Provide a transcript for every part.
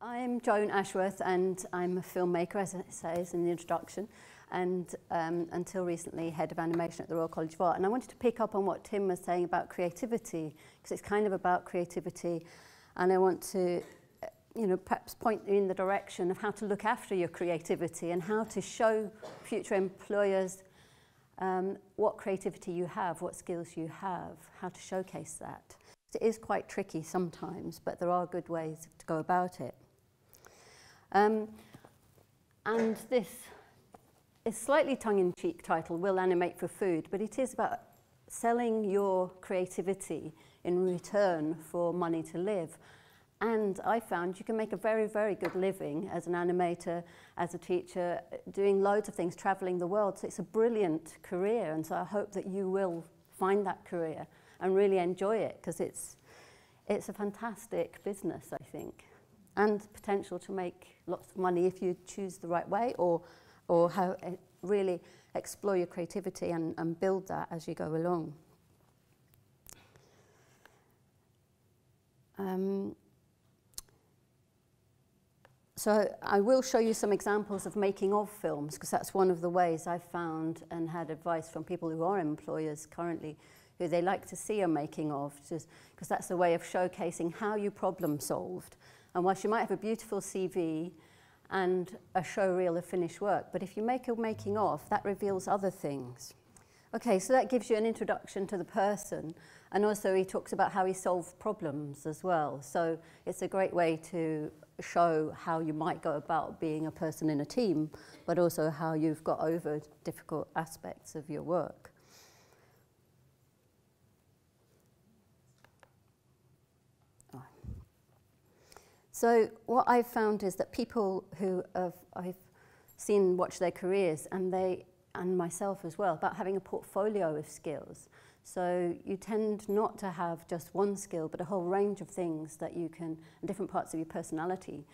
I'm Joan Ashworth and I'm a filmmaker, as it says in the introduction, and until recently head of animation at the Royal College of Art. And I wanted to pick up on what Tim was saying about creativity, because it's kind of about creativity, and I want to perhaps point you in the direction of how to look after your creativity and how to show future employers what creativity you have, what skills you have, how to showcase that. It is quite tricky sometimes, but there are good ways to go about it. And this is slightly tongue-in-cheek title, Will Animate for Food, but it is about selling your creativity in return for money to live. And I found you can make a very, very good living as an animator, as a teacher, doing loads of things, traveling the world. So it's a brilliant career, and so I hope that you will find that career and really enjoy it, because it's a fantastic business, I think, and potential to make lots of money if you choose the right way, or how really explore your creativity and build that as you go along. So I will show you some examples of making of films, because that's one of the ways I've found and had advice from people who are employers currently, who they like to see a making of, because that's a way of showcasing how you problem solved. And whilst you might have a beautiful CV and a show reel of finished work, but if you make a making of, that reveals other things. Okay, so that gives you an introduction to the person, and also he talks about how he solved problems as well. So it's a great way to show how you might go about being a person in a team, but also how you've got over difficult aspects of your work. So what I've found is that people who I've seen watch their careers, and myself as well, about having a portfolio of skills. So you tend not to have just one skill, but a whole range of things that you can, different parts of your personality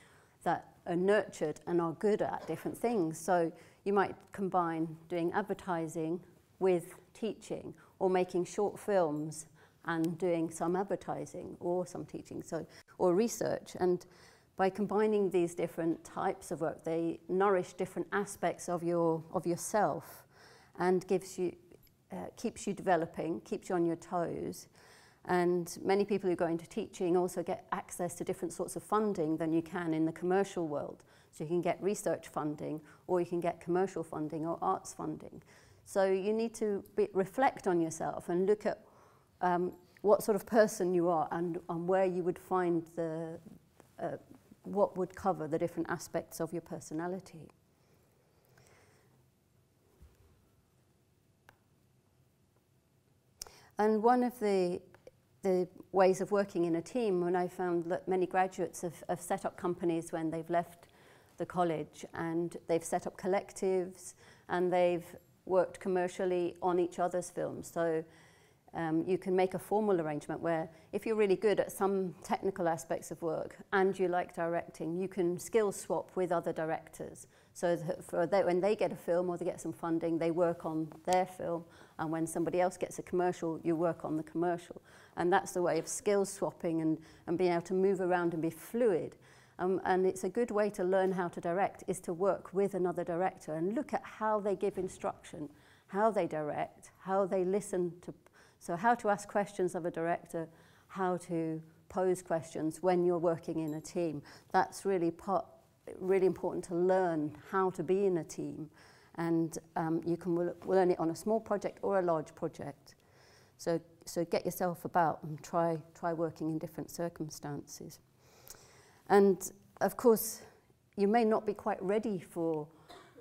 that are nurtured and are good at different things. So you might combine doing advertising with teaching, or making short films and doing some advertising or some teaching, or research. And by combining these different types of work, they nourish different aspects of yourself, and keeps you developing, keeps you on your toes. And many people who go into teaching also get access to different sorts of funding than you can in the commercial world. So you can get research funding, or you can get commercial funding or arts funding. So you need to reflect on yourself and look at what sort of person you are, and where you would find what would cover the different aspects of your personality. And one of the ways of working in a team, when I found that many graduates have set up companies when they've left the college, and they've set up collectives, and they've worked commercially on each other's films. So you can make a formal arrangement where, if you're really good at some technical aspects of work and you like directing, you can skill swap with other directors, so that when they get a film or they get some funding, they work on their film, and when somebody else gets a commercial, you work on the commercial. And that's the way of skill swapping and being able to move around and be fluid. And it's a good way to learn how to direct, is to work with another director and look at how they give instruction, how they direct, how they listen to. So how to ask questions of a director, how to pose questions when you're working in a team. That's really important to learn how to be in a team. And you can learn it on a small project or a large project. So get yourself about and try working in different circumstances. And of course, you may not be quite ready for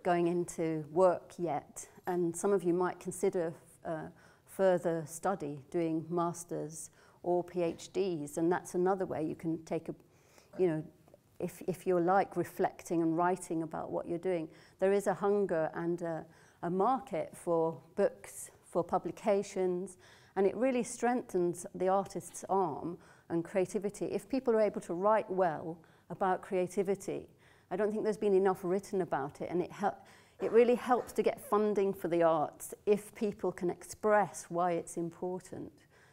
going into work yet. And some of you might consider further study, doing masters or PhDs, and that's another way you can take if you're like reflecting and writing about what you're doing, there is a hunger and a market for books, for publications, and it really strengthens the artist's arm and creativity. If people are able to write well about creativity, I don't think there's been enough written about it, and it really helps to get funding for the arts if people can express why it's important.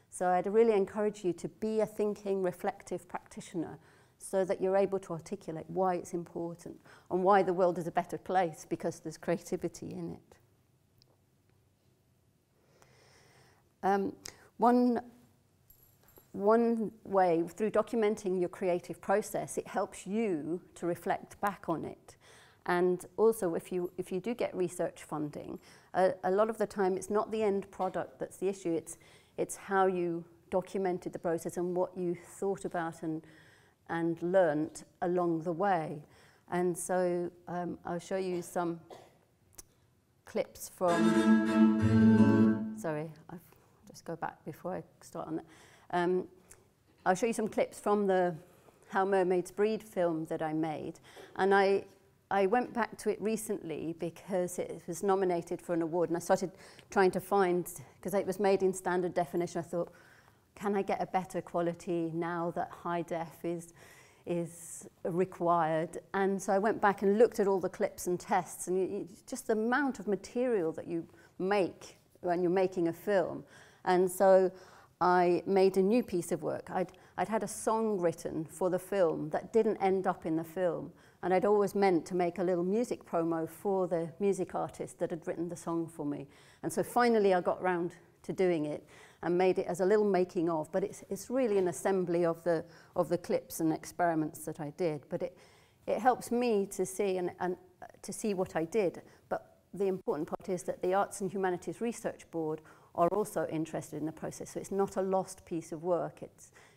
So I'd really encourage you to be a thinking, reflective practitioner, so that you're able to articulate why it's important and why the world is a better place because there's creativity in it. One way, through documenting your creative process, it helps you to reflect back on it. And also, if you do get research funding, a lot of the time it's not the end product that's the issue, it's how you documented the process and what you thought about and learnt along the way. And so I'll show you some clips from, sorry, I'll just go back before I start on that. I'll show you some clips from the How Mermaids Breed film that I made. And I went back to it recently because it was nominated for an award, and I started trying to find, because it was made in standard definition, I thought, can I get a better quality now that high def is required? And so I went back and looked at all the clips and tests, and just the amount of material that you make when you're making a film. And so I made a new piece of work. I'd had a song written for the film that didn't end up in the film, and I'd always meant to make a little music promo for the music artist that had written the song for me. And so finally I got round to doing it and made it as a little making of, but it's really an assembly of the clips and experiments that I did. But it helps me to see and to see what I did. But the important part is that the Arts and Humanities Research Board are also interested in the process. So it's not a lost piece of work.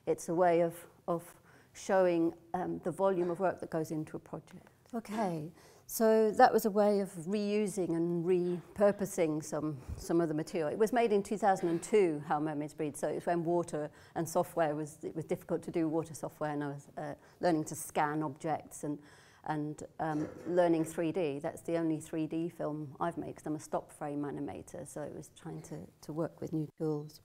It's a way of showing the volume of work that goes into a project. Okay, so that was a way of reusing and repurposing some of the material. It was made in 2002, How Mermaids Breed, so it was when water and software it was difficult to do water software, and I was learning to scan objects and learning 3D. That's the only 3D film I've made, because I'm a stop frame animator, so it was trying to work with new tools.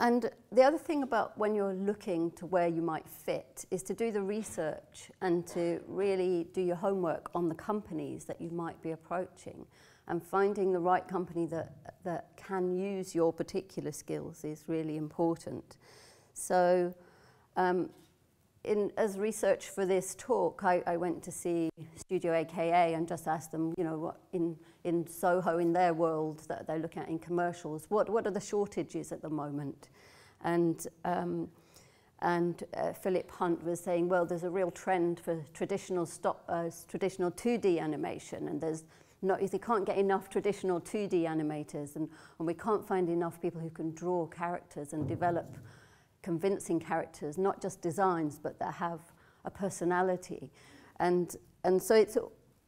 And the other thing about when you're looking to where you might fit is to do the research and to really do your homework on the companies that you might be approaching, and finding the right company that can use your particular skills is really important. So as research for this talk, I went to see Studio AKA and just asked them, you know, what in Soho, in their world that they're looking at in commercials, what are the shortages at the moment? And Philip Hunt was saying, well, there's a real trend for traditional 2D animation, and they can't get enough traditional 2D animators, and we can't find enough people who can draw characters and develop convincing characters, not just designs, but that have a personality. And so it's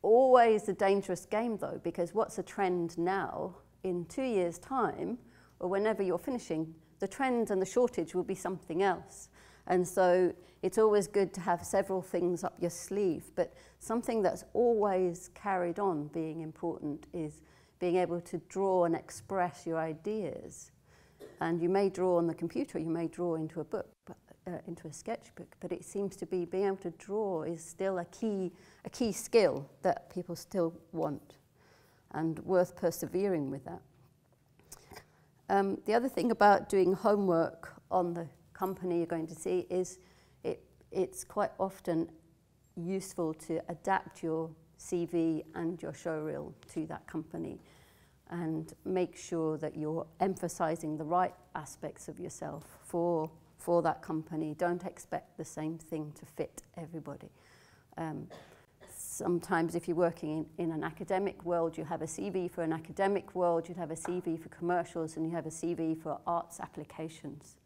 always a dangerous game, though, because what's a trend now, in 2 years' time, or whenever you're finishing, the trend and the shortage will be something else. And so it's always good to have several things up your sleeve, but something that's always carried on being important is being able to draw and express your ideas. And you may draw on the computer, you may draw into a book, into a sketchbook, but it seems to be being able to draw is still a key skill that people still want, and worth persevering with that. The other thing about doing homework on the company you're going to see is it's quite often useful to adapt your CV and your showreel to that company, and make sure that you're emphasizing the right aspects of yourself for that company. Don't expect the same thing to fit everybody. Sometimes if you're working in an academic world, you have a CV for an academic world, you'd have a CV for commercials, and you have a CV for arts applications.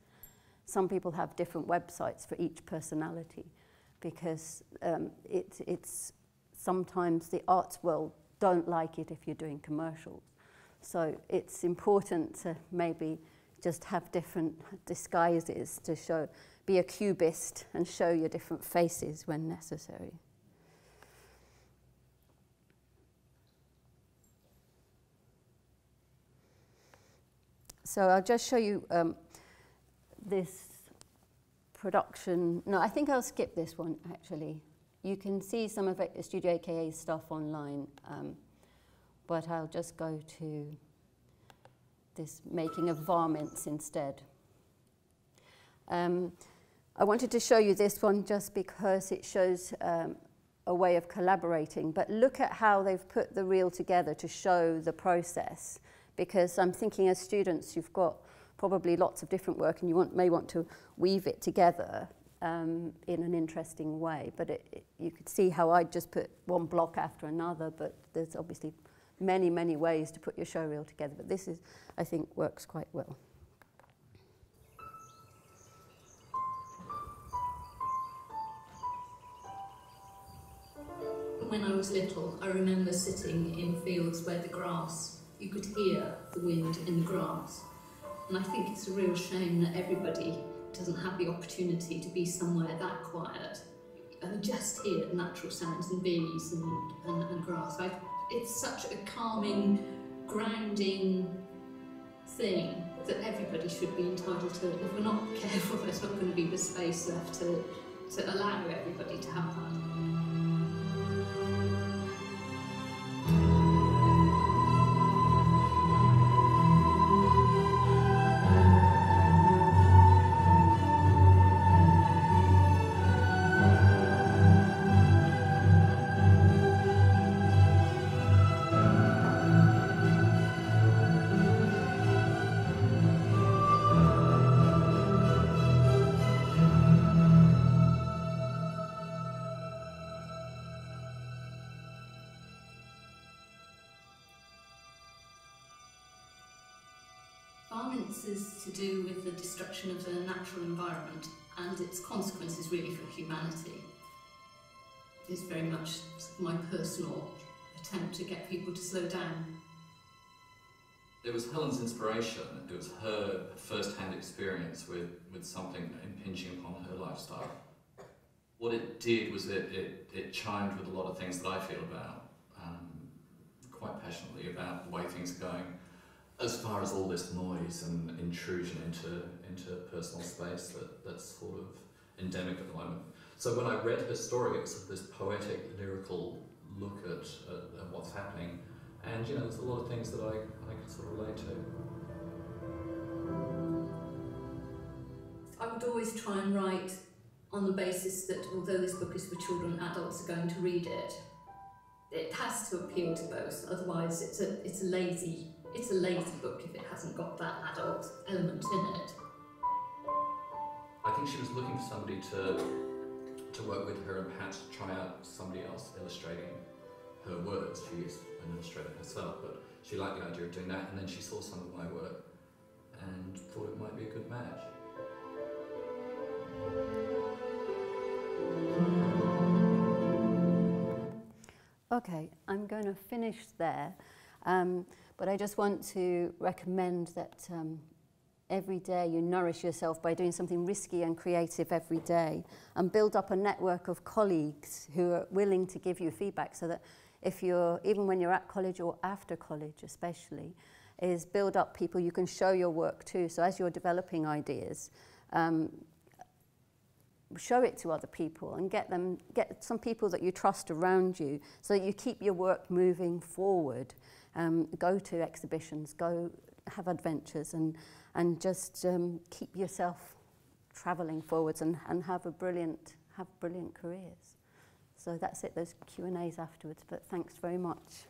Some people have different websites for each personality, because it's sometimes the arts world don't like it if you're doing commercials. So it's important to maybe just have different disguises to be a cubist and show your different faces when necessary. So I'll just show you this production. No, I think I'll skip this one, actually. You can see some of Studio AKA's stuff online, but I'll just go to this making of varmints instead. I wanted to show you this one just because it shows a way of collaborating, but look at how they've put the reel together to show the process, because I'm thinking as students you've got probably lots of different work and you may want to weave it together in an interesting way, but you could see how I just put one block after another, but there's obviously many ways to put your show reel together, but this is, I think, works quite well. When I was little, I remember sitting in fields where the grass, you could hear the wind in the grass. And I think it's a real shame that everybody doesn't have the opportunity to be somewhere that quiet and just hear natural sounds and bees and grass. It's such a calming, grounding thing that everybody should be entitled to. If we're not careful, there's not going to be the space left to allow everybody to have that. Violence is to do with the destruction of the natural environment and its consequences really for humanity. It's very much my personal attempt to get people to slow down. It was Helen's inspiration. It was her first-hand experience with something impinging upon her lifestyle. What it did was it chimed with a lot of things that I feel about, quite passionately, about the way things are going. As far as all this noise and intrusion into personal space that's sort of endemic at the moment. So when I read her story, it was sort of this poetic, lyrical look at what's happening, and you know, there's a lot of things that I could sort of relate to. I would always try and write on the basis that although this book is for children, adults are going to read it. It has to appeal to both, otherwise it's a lazy book if it hasn't got that adult element in it. I think she was looking for somebody to work with her and perhaps try out somebody else illustrating her words. She is an illustrator herself, but she liked the idea of doing that, and then she saw some of my work and thought it might be a good match. Okay, I'm going to finish there, but I just want to recommend that every day you nourish yourself by doing something risky and creative every day, and build up a network of colleagues who are willing to give you feedback, so that if you're, even when you're at college or after college especially, is build up people you can show your work to. So as you're developing ideas, show it to other people and get some people that you trust around you so that you keep your work moving forward. Go to exhibitions, go have adventures, and just keep yourself travelling forwards and have brilliant careers. So that's it, there's Q&As afterwards, but thanks very much.